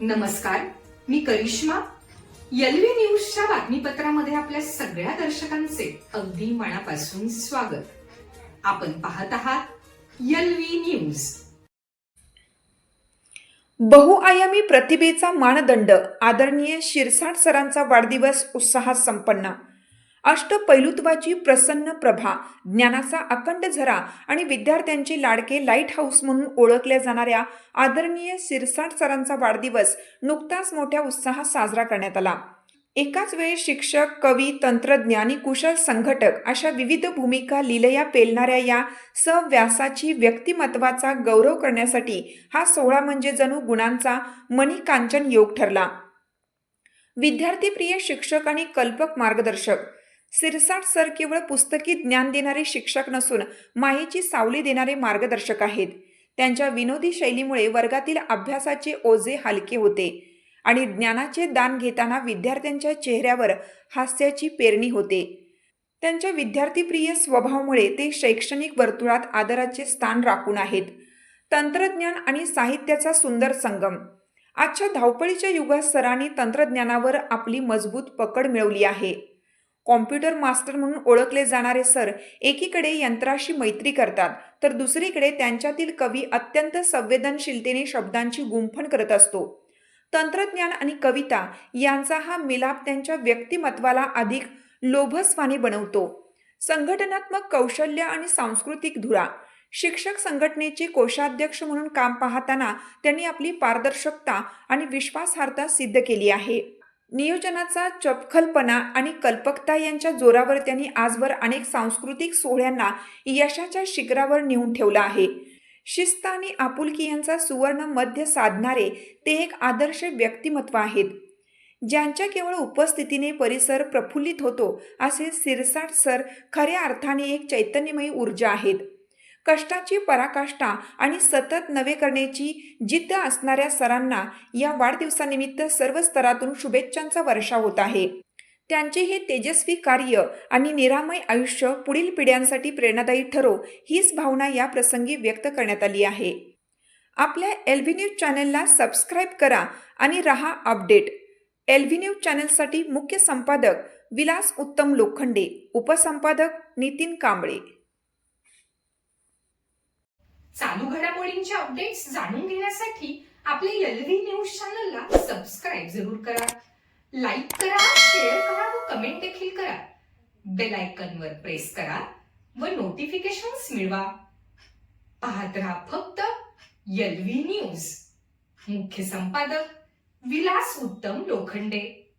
नमस्कार, मी करिश्मा. एलव्ही न्यूजच्या बातमीपत्रामध्ये आपल्या सगळ्या दर्शकांचे अगदी मनापासून स्वागत. आपण पाहत आहात एलव्ही न्यूज. बहुआयामी प्रतिभेचा मानदंड आदरणीय शिरसाट सरांचा वाढदिवस उत्साहात संपन्न. अष्टपैलुत्वाची प्रसन्न प्रभा, ज्ञानाचा अखंड झरा आणि विद्यार्थ्यांचे लाडके लाईट हाऊस म्हणून ओळखल्या जाणाऱ्या आदरणीय शिरसाट सरांचा वाढदिवस नुकताच मोठ्या उत्साहात साजरा करण्यात आला. एकाच वेळी शिक्षक, कवी, तंत्रज्ञ आणि कुशल संघटक अशा विविध भूमिका लीलया पेलणाऱ्या या व्यासाची व्यक्तिमत्वाचा गौरव करण्यासाठी हा सोहळा म्हणजे जणू गुणांचा मणिकांचन योग ठरला. विद्यार्थीप्रिय शिक्षक आणि कल्पक मार्गदर्शक शिरसाट सर केवळ पुस्तकी ज्ञान देणारे शिक्षक नसून मायेची सावली देणारे मार्गदर्शक आहेत. त्यांच्या विनोदी शैलीमुळे वर्गातील अभ्यासाचे ओझे हलके होते आणि ज्ञानाचे दान घेताना विद्यार्थ्यांच्या चेहऱ्यावर हास्याची पेरणी होते. त्यांच्या विद्यार्थीप्रिय स्वभावामुळे ते शैक्षणिक वर्तुळात आदराचे स्थान राखून आहेत. तंत्रज्ञान आणि साहित्याचा सुंदर संगम. आजच्या धावपळीच्या युगात सरांनी तंत्रज्ञानावर आपली मजबूत पकड मिळवली आहे. कॉम्प्युटर मास्टर म्हणून ओळखले जाणारे सर एकीकडे यंत्राशी मैत्री करतात तर दुसरीकडे त्यांच्यातील कवी अत्यंत संवेदनशीलतेने शब्दांची गुंफण करत असतो. तंत्रज्ञान आणि कविता यांचा हा मिलाप त्यांच्या व्यक्तिमत्वाला अधिक लोभसवाने बनवतो. संघटनात्मक कौशल्य आणि सांस्कृतिक धुरा. शिक्षक संघटनेचे कोषाध्यक्ष म्हणून काम पाहताना त्यांनी आपली पारदर्शकता आणि विश्वासार्हता सिद्ध केली आहे. नियोजनाचा चपखलपणा आणि कल्पकता यांच्या जोरावर त्यांनी आजवर अनेक सांस्कृतिक सोहळ्यांना यशाच्या शिखरावर नेऊन ठेवलं आहे. शिस्त आणि आपुलकी यांचा सुवर्ण मध्य साधणारे ते एक आदर्श व्यक्तिमत्व आहेत. ज्यांच्या केवळ उपस्थितीने परिसर प्रफुल्लित होतो असे शिरसाट सर खऱ्या अर्थाने एक चैतन्यमयी ऊर्जा आहेत. कष्टाची पराकाष्ठा आणि सतत नवे करण्याची जिद्द असणाऱ्या सरांना या वाढदिवसानिमित्त सर्व स्तरातून शुभेच्छांचा वर्षाव होत आहे. त्यांचे हे तेजस्वी कार्य आणि निरामय आयुष्य पुढील पिढ्यांसाठी प्रेरणादायी ठरो हीच भावना या प्रसंगी व्यक्त करण्यात आली आहे. आपल्या एलव्ही न्यूज चॅनलला सबस्क्राईब करा आणि रहा अपडेट. एलव्ही न्यूज चॅनलसाठी मुख्य संपादक विलास उत्तम लोखंडे, उपसंपादक नितीन कांबळे. चालू घडामोडींचे अपडेट्स जाणून घेण्यासाठी आपल्या एलव्ही न्यूज चॅनलला सबस्क्राईब जरूर करा, लाईक करा, शेअर करा व कमेंट देखील करा. बेल आयकॉनवर प्रेस करा व नोटिफिकेशन्स मिळवा. पाहत रहा फक्त एलव्ही न्यूज. मुख्य संपादक विलास उत्तम लोखंडे.